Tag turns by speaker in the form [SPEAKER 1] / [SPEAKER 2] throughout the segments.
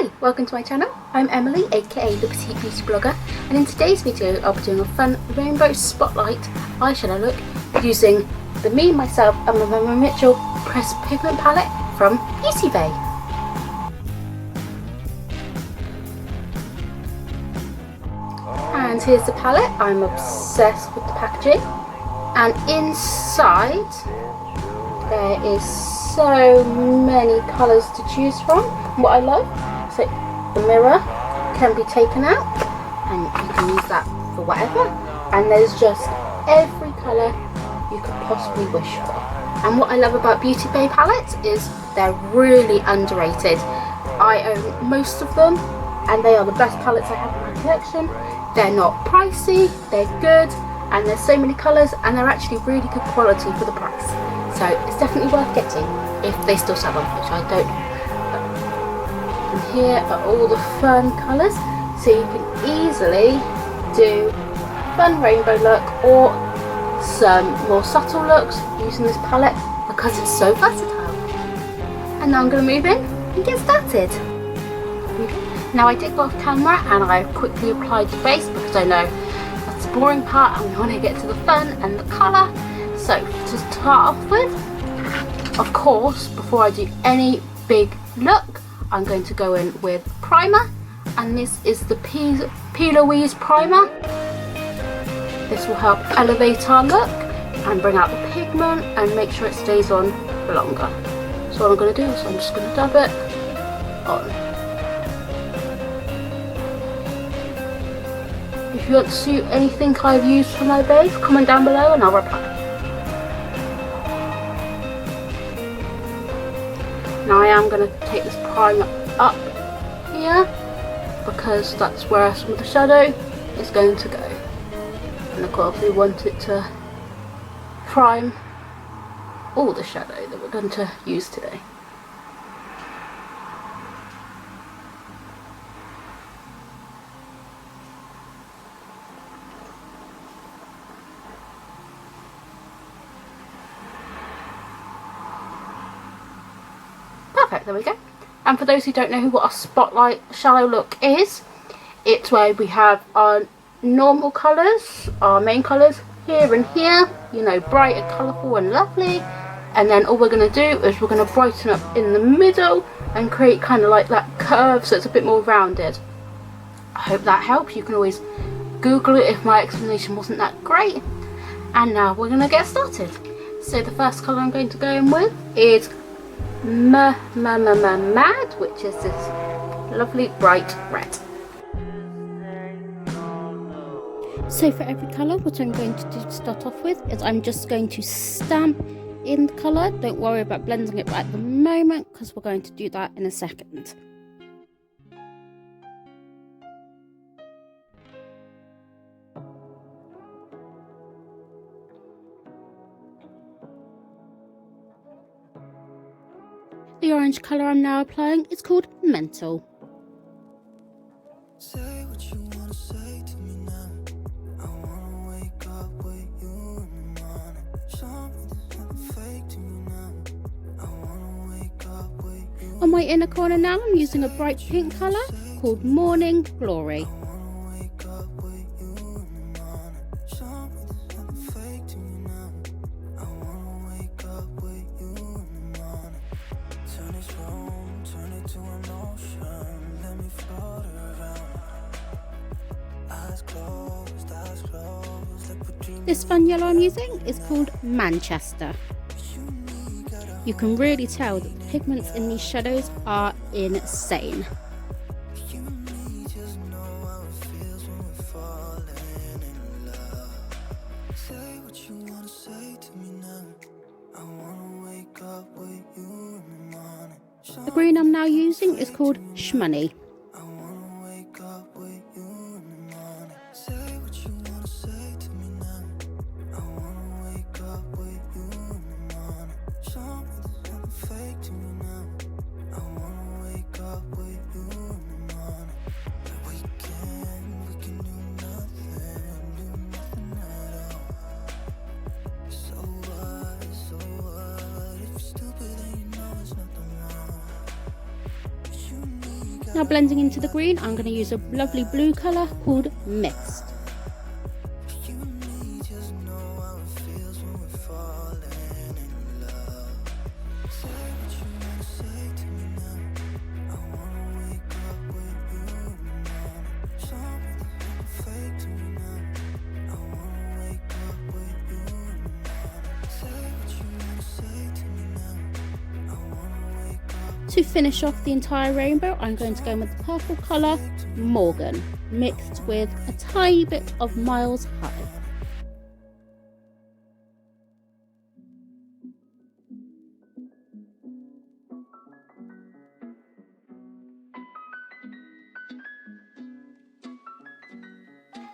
[SPEAKER 1] Hi, welcome to my channel. I'm Emily, aka the Petite Beauty Blogger, and in today's video I'll be doing a fun rainbow spotlight eyeshadow look using the Me, Myself and Mama Mitchell Pressed Pigment palette from Beauty Bay. And here's the palette. I'm obsessed with the packaging, and inside there is so many colours to choose from. What I love, so the mirror can be taken out and you can use that for whatever, and there's just every colour you could possibly wish for. And what I love about Beauty Bay palettes is they're really underrated. I own most of them and they are the best palettes I have in my collection. They're not pricey, they're good, and there's so many colours, and they're actually really good quality for the price. So it's definitely worth getting if they still sell them, which I don't know. And here are all the fun colours, so you can easily do fun rainbow look or some more subtle looks using this palette because it's so versatile. And now I'm going to move in and get started. Now I did go off camera and I quickly applied the base because I know that's the boring part and we want to get to the fun and the colour. So to start off with, of course, before I do any big look, I'm going to go in with primer, and this is the P. Louise primer. This will help elevate our look and bring out the pigment and make sure it stays on for longer. So what I'm going to do is I'm just going to dab it on. If you want to see anything I've used for my base, comment down below and I'll reply. Now I am going to take this primer up here because that's where some of the shadow is going to go. And of course we want it to prime all the shadow that we're going to use today. Perfect, there we go. And for those who don't know what a spotlight shallow look is, it's where we have our normal colours, our main colours here and here, you know, bright and colourful and lovely, and then all we're going to do is we're going to brighten up in the middle and create kind of like that curve so it's a bit more rounded. I hope that helps. You can always Google it if my explanation wasn't that great. And now we're going to get started. So the first colour I'm going to go in with is Mad, which is this lovely bright red. So for every colour, what I'm going to do to start off with is I'm just going to stamp in the colour. Don't worry about blending it at the moment because we're going to do that in a second. The orange colour I'm now applying is called Mental. Say what you wanna say to me now. I wanna wake up with you in the morning. Show me there's nothing fake to me now. I wanna wake up with you. On my inner corner now I'm using a bright pink colour called Morning Glory. This fun yellow I'm using is called Manchester. You can really tell that the pigments in these shadows are insane. The green I'm now using is called Shmoney. Now blending into the green, I'm going to use a lovely blue colour called Mixed. To finish off the entire rainbow, I'm going to go in with the purple colour Morgan, mixed with a tiny bit of Miles High.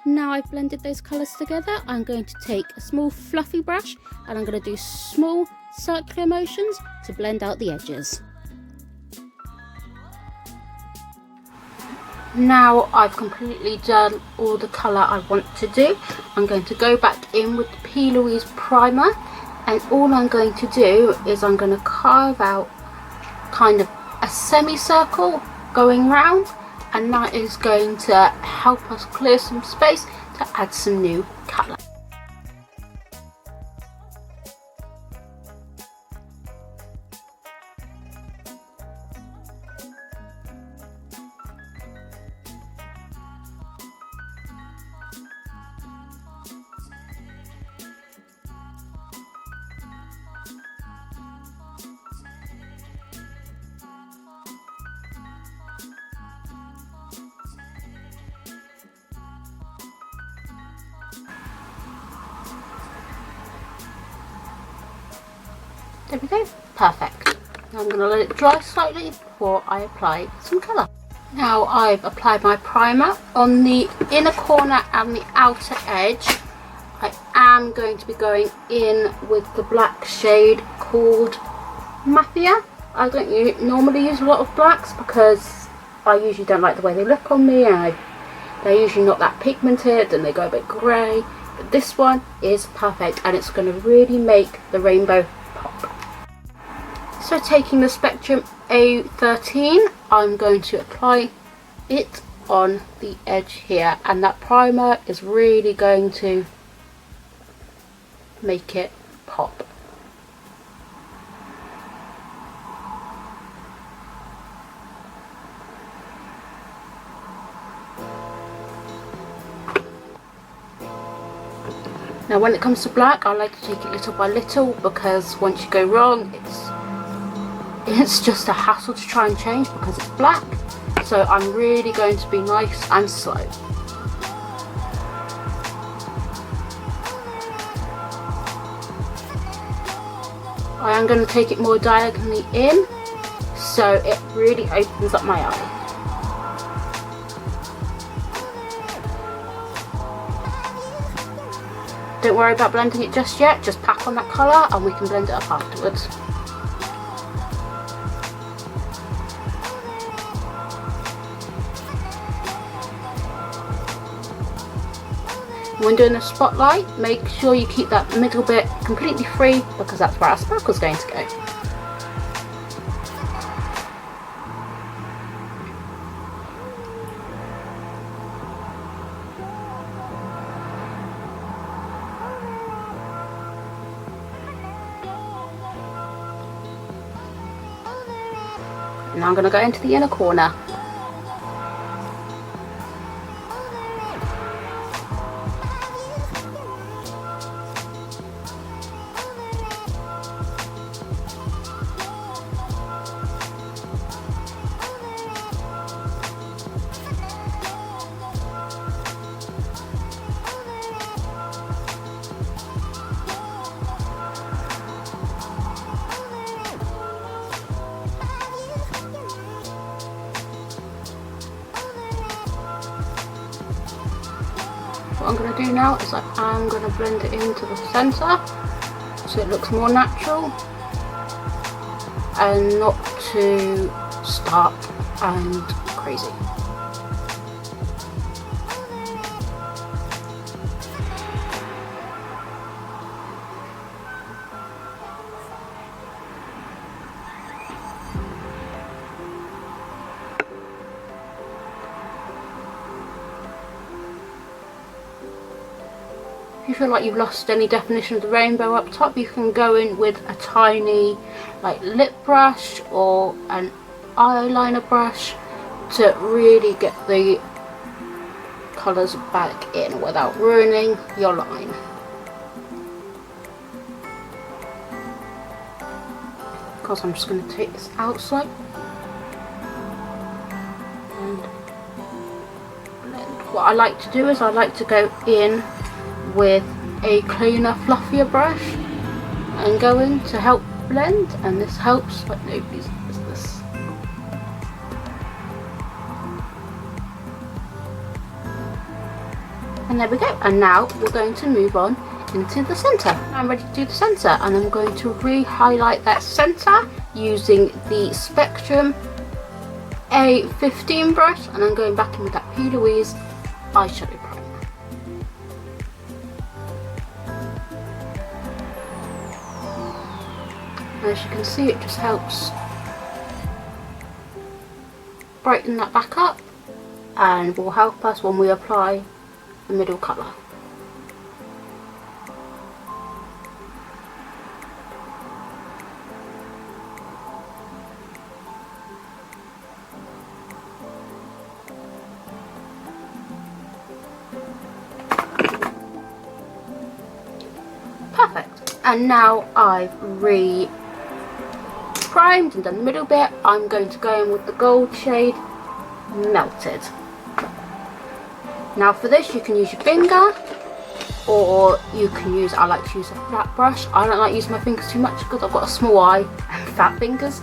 [SPEAKER 1] Now I've blended those colours together, I'm going to take a small fluffy brush and I'm going to do small circular motions to blend out the edges. Now I've completely done all the colour I want to do, I'm going to go back in with the P. Louise primer, and all I'm going to do is I'm going to carve out kind of a semicircle going round, and that is going to help us clear some space to add some new colour. There we go, perfect. Now I'm going to let it dry slightly before I apply some colour. Now I've applied my primer on the inner corner and the outer edge. I am going to be going in with the black shade called Mafia. I don't normally use a lot of blacks because I usually don't like the way they look on me, and they're usually not that pigmented and they go a bit grey. But this one is perfect and it's going to really make the rainbow pop. So taking the Spectrum A13, I'm going to apply it on the edge here, and that primer is really going to make it pop. Now when it comes to black, I like to take it little by little, because once you go wrong, it's just a hassle to try and change because it's black. So I'm really going to be nice and slow. I am going to take it more diagonally in, so it really opens up my eye. Don't worry about blending it just yet, just pack on that colour and we can blend it up afterwards. When doing the spotlight, make sure you keep that middle bit completely free because that's where our sparkle's going to go. Now I'm going to go into the inner corner. What I'm going to do now is I'm going to blend it into the centre so it looks more natural and not too stark and crazy. If you feel like you've lost any definition of the rainbow up top, you can go in with a tiny like lip brush or an eyeliner brush to really get the colours back in without ruining your line. Because I'm just going to take this out slightly and blend. What I like to do is I like to go in with a cleaner, fluffier brush and go in to help blend, and this helps like nobody's business. And there we go, and now we're going to move on into the centre. I'm ready to do the centre, and I'm going to re-highlight that centre using the Spectrum A15 brush, and I'm going back in with that P. Louise eyeshadow primer. And as you can see, it just helps brighten that back up and will help us when we apply the middle colour. Perfect. And now I've primed and done the middle bit, I'm going to go in with the gold shade Melted. Now for this you can use your finger, or you can use, I like to use a flat brush. I don't like using my fingers too much because I've got a small eye and fat fingers,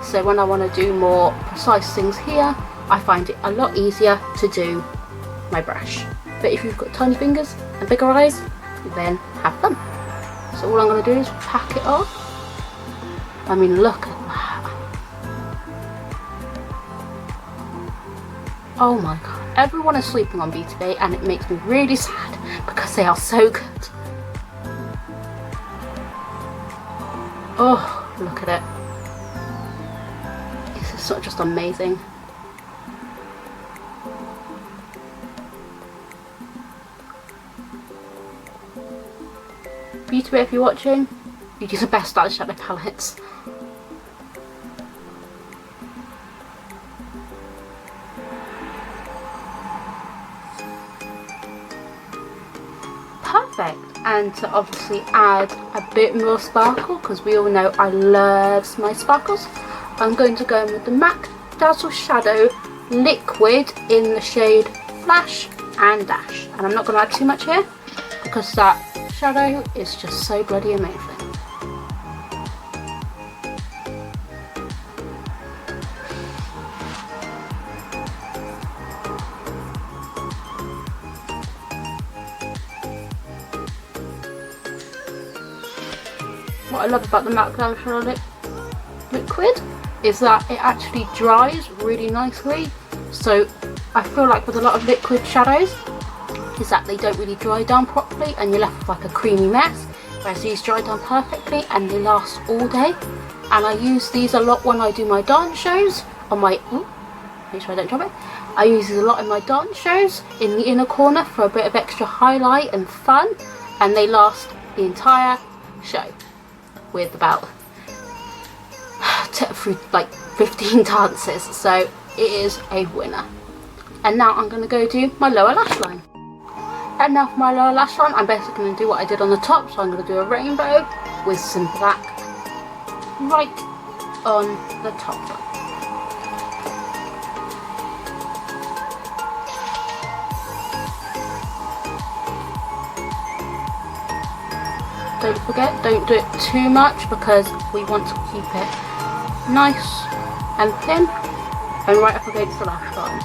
[SPEAKER 1] so when I want to do more precise things here, I find it a lot easier to do my brush. But if you've got tiny fingers and bigger eyes, then have fun. So all I'm going to do is pack it off. I mean, look at that. Oh my god. Everyone is sleeping on B2B and it makes me really sad because they are so good. Oh, look at it. This is so just amazing. B2B, if you're watching, you do the best eyeshadow palettes. Perfect. And to obviously add a bit more sparkle, because we all know I love my sparkles, I'm going to go in with the MAC Dazzle Shadow Liquid in the shade Flash and Dash. And I'm not going to add too much here because that shadow is just so bloody amazing. What I love about the MAC Dazzle Shadow Liquid is that it actually dries really nicely. So I feel like with a lot of liquid shadows is that they don't really dry down properly and you're left with like a creamy mess, whereas these dry down perfectly and they last all day. And I use these a lot when I do my dance shows on my, make sure I don't drop it. I use these a lot in my dance shows in the inner corner for a bit of extra highlight and fun, and they last the entire show with about through like 15 dances, so it is a winner. And now I'm going to go do my lower lash line. And now for my lower lash line, I'm basically going to do what I did on the top, so I'm going to do a rainbow with some black right on the top. Don't forget, don't do it too much because we want to keep it nice and thin and right up against the lash line.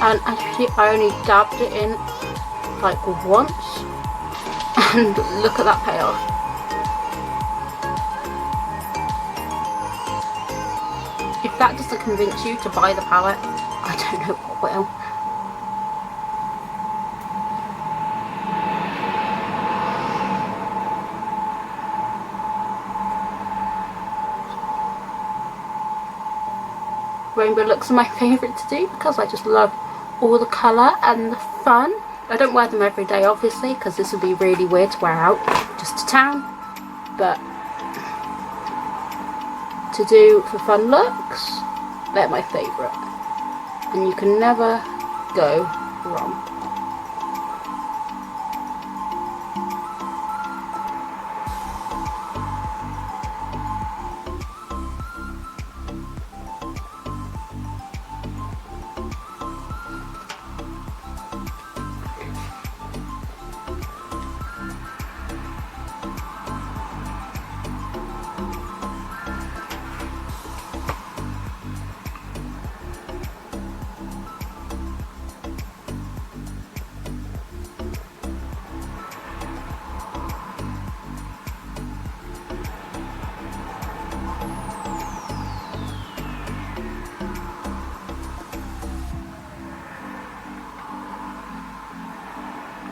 [SPEAKER 1] And as you see, I only dabbed it in like once and look at that payoff. If that doesn't convince you to buy the palette, I don't know what will. rainbow looks are my favourite to do because I just love all the colour and the fun. I don't wear them every day obviously because this would be really weird to wear out just to town, but to do for fun looks, they're my favourite, and you can never go wrong.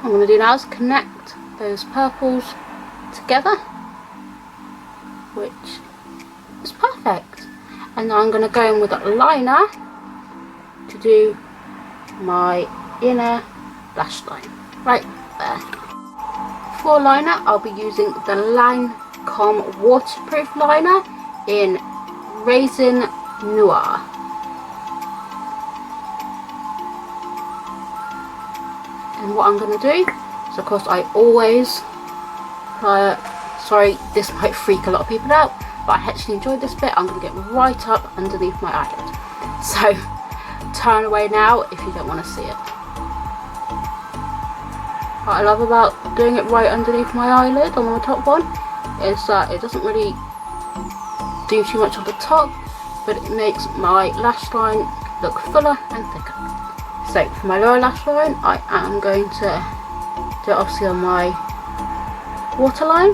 [SPEAKER 1] What I'm going to do now is connect those purples together, which is perfect. And now I'm going to go in with a liner to do my inner lash line right there. For liner, I'll be using the Lancome waterproof liner in Raisin Noir. And what I'm going to do is, of course, I always sorry, this might freak a lot of people out, but I actually enjoyed this bit. I'm going to get right up underneath my eyelid. So turn away now if you don't want to see it. What I love about doing it right underneath my eyelid on the top one is that it doesn't really do too much on the top, but it makes my lash line look fuller and thicker. So for my lower lash line, I am going to do it obviously on my waterline,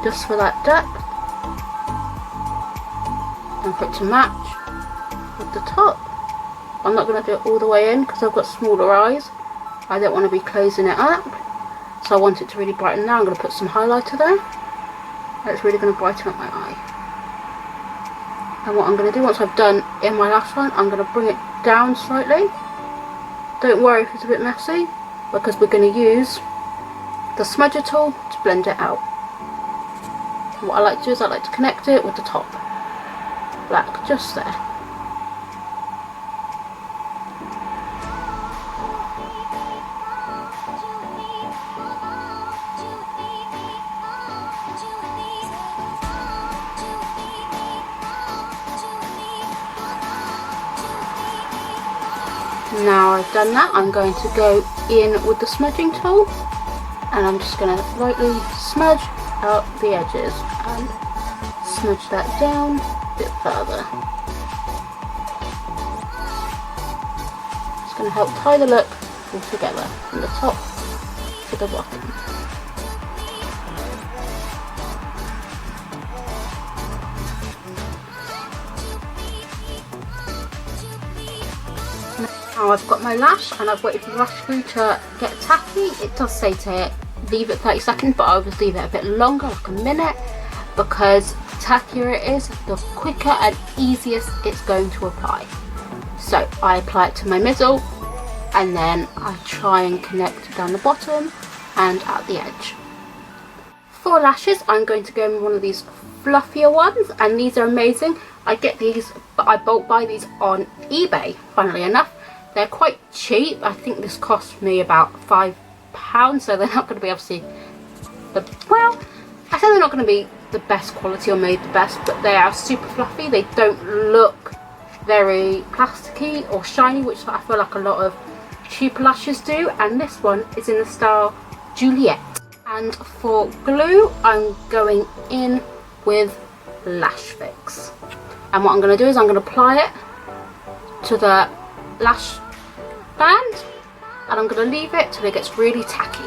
[SPEAKER 1] just for that depth, and for it to match with the top. I'm not going to do it all the way in because I've got smaller eyes. I don't want to be closing it up, so I want it to really brighten. Now I'm going to put some highlighter there. That's really going to brighten up my eye. And what I'm going to do once I've done in my lash line, I'm going to bring it down slightly. Don't worry if it's a bit messy, because we're going to use the smudger tool to blend it out. And what I like to do is I like to connect it with the top black just there. Now I've done that, I'm going to go in with the smudging tool, and I'm just going to lightly smudge out the edges and smudge that down a bit further. It's going to help tie the look all together from the top to the bottom. Now I've got my lash and I've waited for the lash glue to get tacky. It does say to leave it 30 seconds, but I'll just leave it a bit longer, like a minute, because the tackier it is, the quicker and easiest it's going to apply. So I apply it to my middle, and then I try and connect down the bottom and at the edge. For lashes, I'm going to go in with one of these fluffier ones, and these are amazing. I get these, but I bulk buy these on eBay, funnily enough. They're quite cheap. I think this cost me about £5, so they're not going to be obviously well, I say they're not going to be the best quality or made the best, but they are super fluffy. They don't look very plasticky or shiny, which I feel like a lot of cheaper lashes do, and this one is in the style Juliet. And for glue, I'm going in with Lash Fix, and what I'm going to do is I'm going to apply it to the lash band, and I'm going to leave it till it gets really tacky.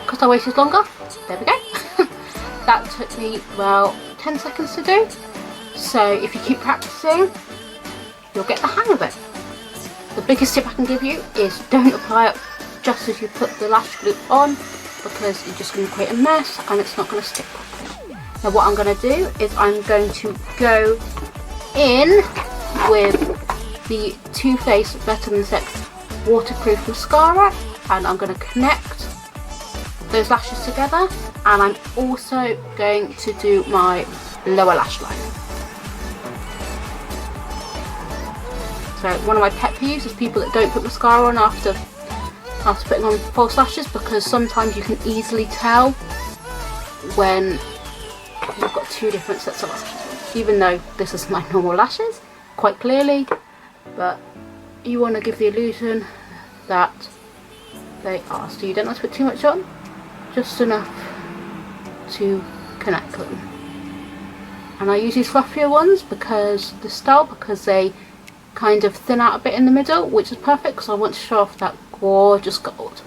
[SPEAKER 1] Because I waited longer, there we go. That took me about 10 seconds to do, so if you keep practicing, you'll get the hang of it. The biggest tip I can give you is don't apply it just as you put the lash glue on, because you're just going to create a mess and it's not going to stick properly. Now what I'm going to do is I'm going to go in with the Too Faced Better Than Sex waterproof mascara, and I'm going to connect those lashes together, and I'm also going to do my lower lash line. So one of my pet peeves is people that don't put mascara on after putting on false lashes, because sometimes you can easily tell when you've got two different sets of lashes, even though this is my normal lashes quite clearly, but you want to give the illusion that they are. So you don't have to put too much on, just enough to connect them. And I use these fluffier ones because they kind of thin out a bit in the middle, which is perfect because I want to show off that gorgeous gold.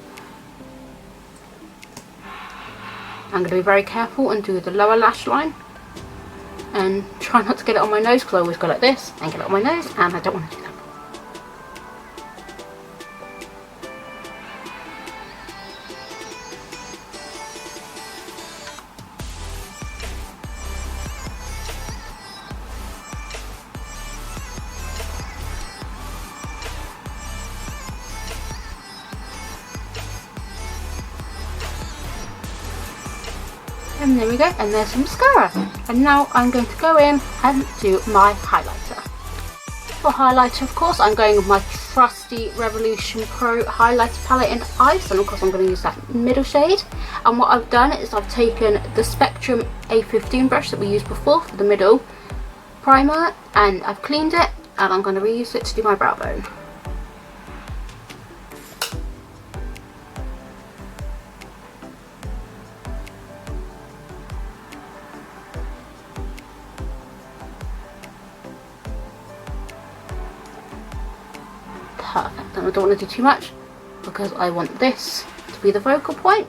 [SPEAKER 1] I'm going to be very careful and do the lower lash line and try not to get it on my nose, because I always go like this and get it on my nose, and I don't want to do that. And there we go, and there's some mascara. And now I'm going to go in and do my highlighter. For highlighter, of course, I'm going with my trusty Revolution Pro highlighter palette in Ice, and of course I'm going to use that middle shade. And what I've done is I've taken the Spectrum A15 brush that we used before for the middle primer, and I've cleaned it, and I'm going to reuse it to do my brow bone. Perfect, and I don't want to do too much because I want this to be the focal point.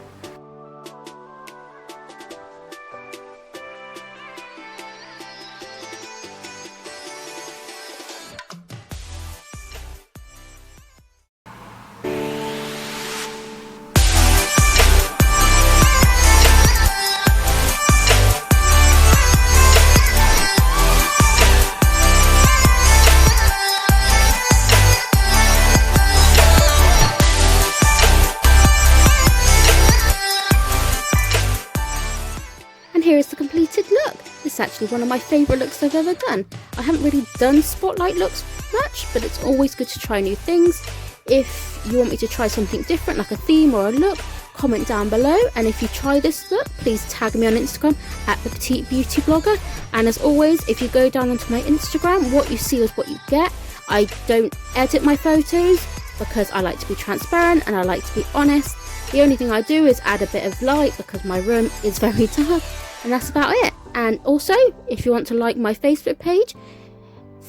[SPEAKER 1] Here is the completed look. It's actually one of my favourite looks I've ever done. I haven't really done spotlight looks much, but it's always good to try new things. If you want me to try something different, like a theme or a look, comment down below. And if you try this look, please tag me on Instagram at the Petite Beauty Blogger. And as always, if you go down onto my Instagram, what you see is what you get. I don't edit my photos because I like to be transparent and I like to be honest. The only thing I do is add a bit of light because my room is very dark. And that's about it. And also, if you want to like my Facebook page,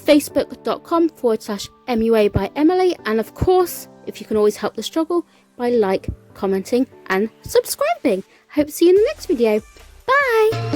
[SPEAKER 1] facebook.com/MUA by Emily. And of course, if you can always help the struggle by commenting and subscribing. Hope to see you in the next video. Bye!